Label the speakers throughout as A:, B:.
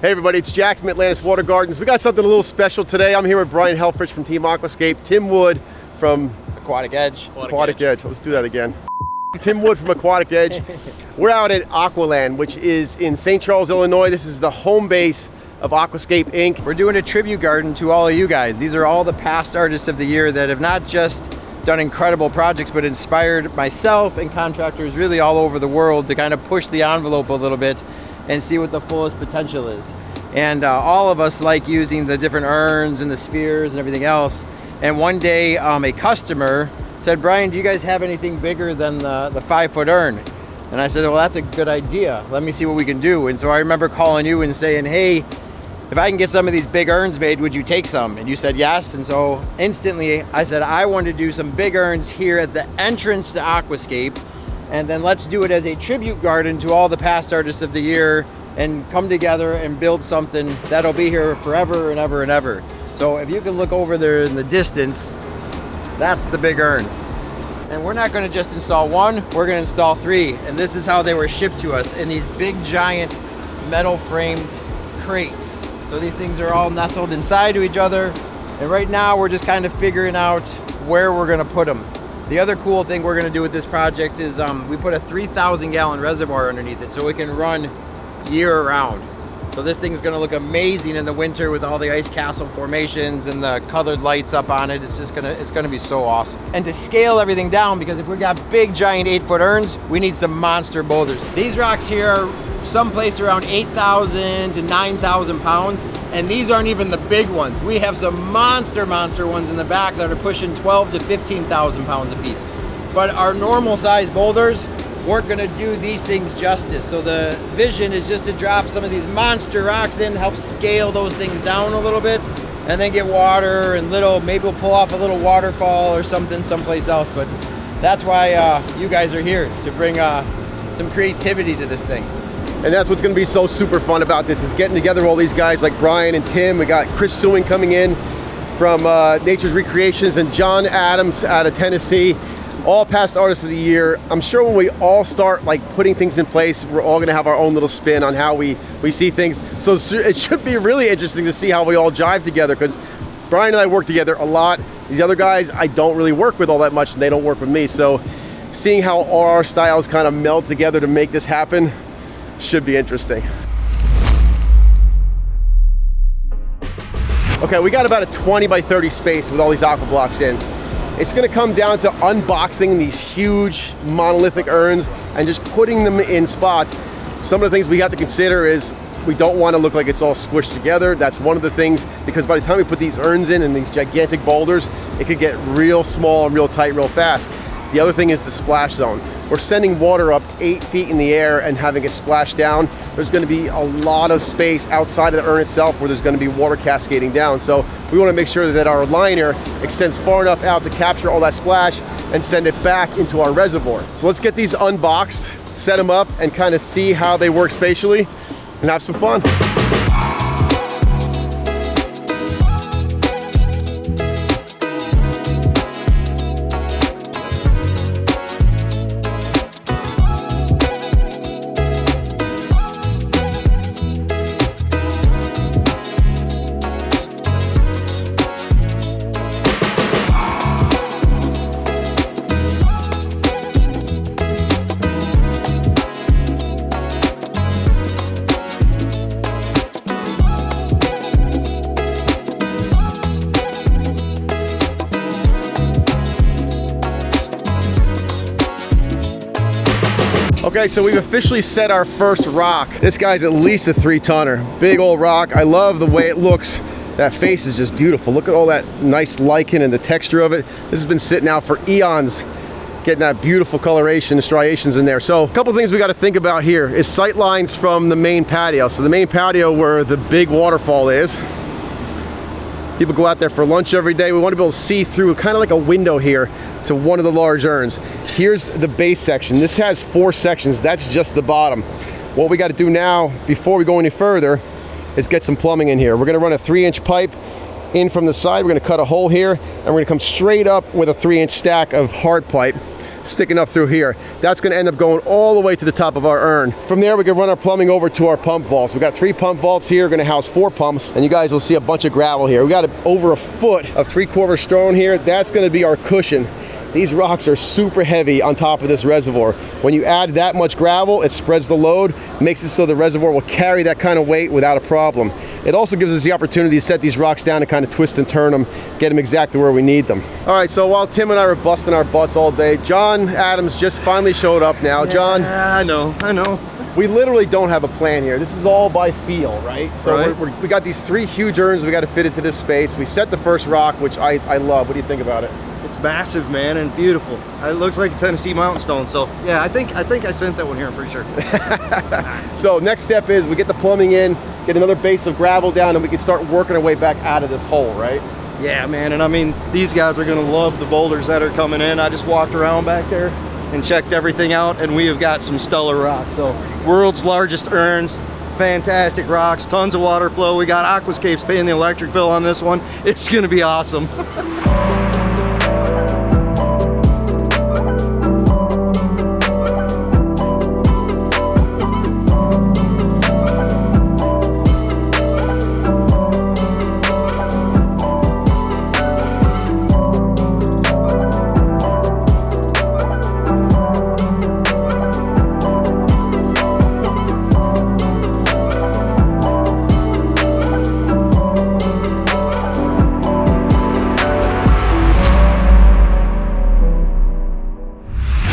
A: Hey everybody, it's Jack from Atlantis Water Gardens. We got something a little special today. I'm here with Brian Helfrich from Team Aquascape, Tim Wood from
B: Aquatic Edge.
A: Aquatic Edge. Let's do that again. Tim Wood from Aquatic Edge. We're out at AQUALAND, which is in St. Charles, Illinois. This is the home base of Aquascape Inc.
B: We're doing a tribute garden to all of you guys. These are all the past artists of the year that have not just done incredible projects, but inspired myself and contractors really all over the world to kind of push the envelope a little bit and see what the fullest potential is. And all of us like using the different urns and the spheres and everything else. And one day a customer said, Brian, do you guys have anything bigger than the 5-foot urn? And I said, well, that's a good idea. Let me see what we can do. And so I remember calling you and saying, hey, if I can get some of these big urns made, would you take some? And you said yes. And so instantly I said, I want to do some big urns here at the entrance to Aquascape. And then let's do it as a tribute garden to all the past artists of the year and come together and build something that'll be here forever and ever and ever. So if you can look over there in the distance, that's the big urn. And we're not gonna just install one, we're gonna install 3. And this is how they were shipped to us in these big giant metal framed crates. So these things are all nestled inside to each other. And right now we're just kind of figuring out where we're gonna put them. The other cool thing we're gonna do with this project is we put a 3,000 gallon reservoir underneath it so it can run year round. So this thing's gonna look amazing in the winter with all the ice castle formations and the colored lights up on it. It's gonna be so awesome. And to scale everything down, because if we got big giant 8-foot urns, we need some monster boulders. These rocks here are someplace around 8,000 to 9,000 pounds. And these aren't even the big ones. We have some monster ones in the back that are pushing 12 to 15,000 pounds a piece. But our normal size boulders weren't gonna do these things justice. So the vision is just to drop some of these monster rocks in, help scale those things down a little bit, and then get water and maybe we'll pull off a little waterfall or something someplace else. But that's why you guys are here, to bring some creativity to this thing.
A: And that's what's gonna be so super fun about this, is getting together all these guys like Brian and Tim. We got Chris Sewing coming in from Nature's Recreations and John Adams out of Tennessee. All past artists of the year. I'm sure when we all start like putting things in place, we're all gonna have our own little spin on how we see things. So it should be really interesting to see how we all jive together, because Brian and I work together a lot. These other guys I don't really work with all that much, and they don't work with me. So seeing how all our styles kind of meld together to make this happen should be interesting. Okay, we got about a 20 by 30 space with all these aqua blocks in. It's gonna come down to unboxing these huge monolithic urns and just putting them in spots. Some of the things we have to consider is we don't want to look like it's all squished together. That's one of the things, because by the time we put these urns in and these gigantic boulders, it could get real small and real tight real fast. The other thing is the splash zone. We're sending water up 8 feet in the air and having it splash down. There's gonna be a lot of space outside of the urn itself where there's gonna be water cascading down. So we wanna make sure that our liner extends far enough out to capture all that splash and send it back into our reservoir. So let's get these unboxed, set them up, and kind of see how they work spatially and have some fun. Okay, so we've officially set our first rock. This guy's at least a 3-tonner. Big old rock. I love the way it looks. That face is just beautiful. Look at all that nice lichen and the texture of it. This has been sitting out for eons, getting that beautiful coloration, striations in there. So a couple things we got to think about here is sight lines from the main patio. So the main patio where the big waterfall is. People go out there for lunch every day. We want to be able to see through kind of like a window here to one of the large urns. Here's the base section. This has 4 sections. That's just the bottom. What we got to do now, before we go any further, is get some plumbing in here. We're going to run a 3-inch pipe in from the side. We're going to cut a hole here, and we're going to come straight up with a 3-inch stack of hard pipe. sticking up through here. That's gonna end up going all the way to the top of our urn. From there, we can run our plumbing over to our pump vaults. We got 3 pump vaults here, gonna house 4 pumps, and you guys will see a bunch of gravel here. We got over a foot of 3/4 stone here. That's gonna be our cushion. These rocks are super heavy on top of this reservoir. When you add that much gravel, it spreads the load, makes it so the reservoir will carry that kind of weight without a problem. It also gives us the opportunity to set these rocks down and kind of twist and turn them, get them exactly where we need them. All right, so while Tim and I were busting our butts all day, John Adams just finally showed up now.
C: Yeah,
A: John,
C: I know.
A: we literally don't have a plan here. This is all by feel, right? So
C: Right.
A: we got these 3 huge urns we got to fit into this space. We set the first rock, which I love. What do you think about it?
C: It's massive, man, and beautiful. It looks like a Tennessee mountain stone. So yeah, I think I sent that one here. I'm pretty sure.
A: So next step is we get the plumbing in, get another base of gravel down, and we can start working our way back out of this hole, right?
C: Yeah, man, and I mean, these guys are gonna love the boulders that are coming in. I just walked around back there and checked everything out, and we have got some stellar rocks. So world's largest urns, fantastic rocks, tons of water flow. We got AQUALAND paying the electric bill on this one. It's gonna be awesome.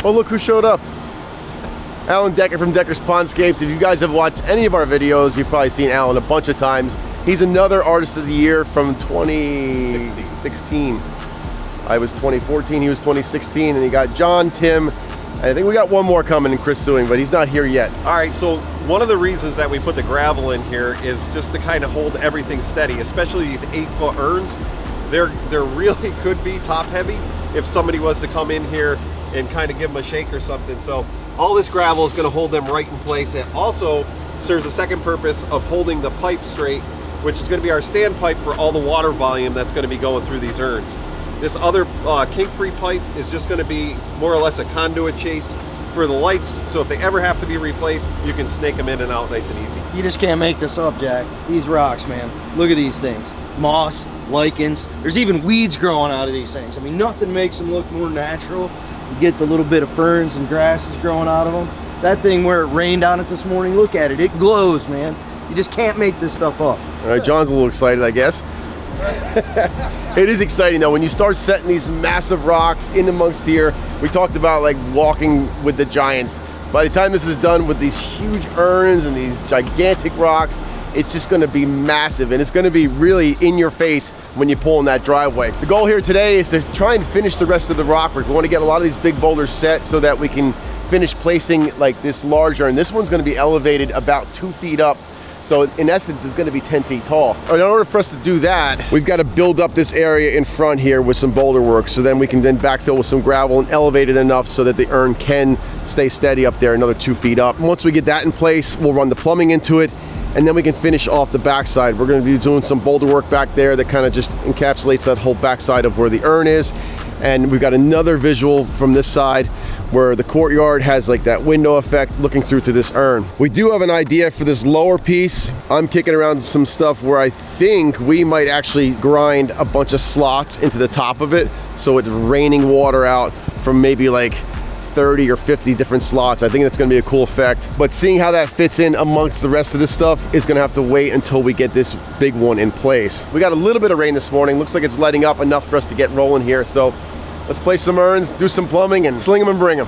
A: Well, look who showed up. Alan Decker from Decker's Pondscapes. If you guys have watched any of our videos, you've probably seen Alan a bunch of times. He's another Artist of the Year from 2016. I was 2014, he was 2016, and you got John, Tim, and I think we got one more coming in Chris Sewing, but he's not here yet.
D: All right, so one of the reasons that we put the gravel in here is just to kind of hold everything steady, especially these 8-foot urns. They're really could be top heavy if somebody was to come in here and kind of give them a shake or something. So all this gravel is going to hold them right in place. It also serves a second purpose of holding the pipe straight, which is going to be our standpipe for all the water volume that's going to be going through these urns. This other kink-free pipe is just going to be more or less a conduit chase for the lights, so if they ever have to be replaced, you can snake them in and out nice and easy.
C: You just can't make this up, Jack. These rocks, man. Look at these things. Moss, lichens. There's even weeds growing out of these things. I mean, nothing makes them look more natural. You get the little bit of ferns and grasses growing out of them. That thing where it rained on it this morning, look at it. It glows, man. You just can't make this stuff up.
A: All right, John's a little excited, I guess. It is exciting though when you start setting these massive rocks in amongst here. We talked about like walking with the giants. By the time this is done with these huge urns and these gigantic rocks, it's just going to be massive, and it's going to be really in your face when you pull in that driveway. The goal here today is to try and finish the rest of the rock work. We want to get a lot of these big boulders set so that we can finish placing like this large urn. This one's going to be elevated about 2 feet up. So in essence, it's going to be 10 feet tall. In order for us to do that, we've got to build up this area in front here with some boulder work, so then we can then backfill with some gravel and elevate it enough so that the urn can stay steady up there another 2 feet up. Once we get that in place, we'll run the plumbing into it, and then we can finish off the backside. We're going to be doing some boulder work back there that kind of just encapsulates that whole backside of where the urn is. And we've got another visual from this side where the courtyard has like that window effect looking through to this urn. We do have an idea for this lower piece. I'm kicking around some stuff where I think we might actually grind a bunch of slots into the top of it, so it's raining water out from maybe like 30 or 50 different slots. I think that's going to be a cool effect, but seeing how that fits in amongst the rest of this stuff is going to have to wait until we get this big one in place. We got a little bit of rain this morning. Looks like it's letting up enough for us to get rolling here, so let's place some urns, do some plumbing, and sling them and bring them.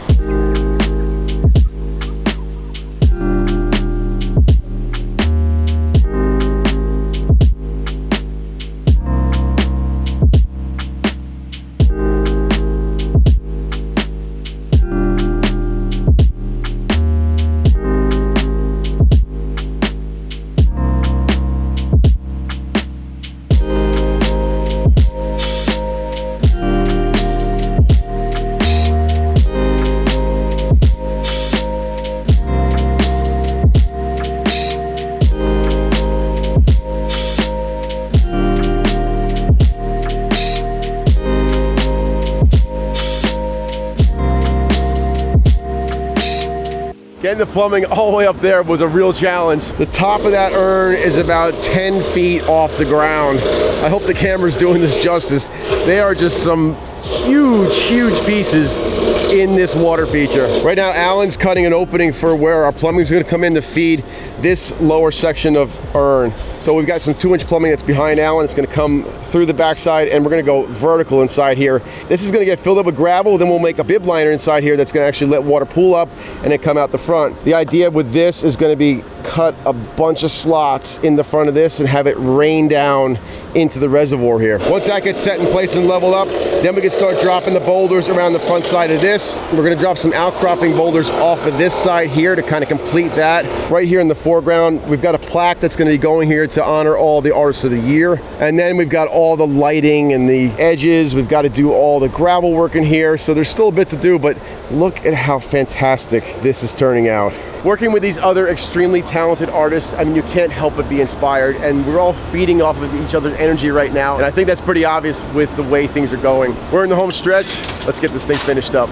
A: Getting the plumbing all the way up there was a real challenge. The top of that urn is about 10 feet off the ground. I hope the camera's doing this justice. They are just some huge, huge pieces in this water feature. Right now, Alan's cutting an opening for where our plumbing is going to come in to feed this lower section of urn. So we've got some 2-inch plumbing that's behind Alan. It's going to come through the backside, and we're going to go vertical inside here. This is going to get filled up with gravel. Then we'll make a bib liner inside here that's going to actually let water pool up and then come out the front. The idea with this is going to be cut a bunch of slots in the front of this and have it rain down into the reservoir here. Once that gets set in place and leveled up, then we can start dropping the boulders around the front side of this. We're going to drop some outcropping boulders off of this side here to kind of complete that. Right here in the foreground, we've got a plaque that's going to be going here to honor all the artists of the year. And then we've got all the lighting and the edges. We've got to do all the gravel work in here. So there's still a bit to do, but look at how fantastic this is turning out. Working with these other extremely talented artists, I mean, you can't help but be inspired, and we're all feeding off of each other's energy right now, and I think that's pretty obvious with the way things are going. We're in the home stretch. Let's get this thing finished up.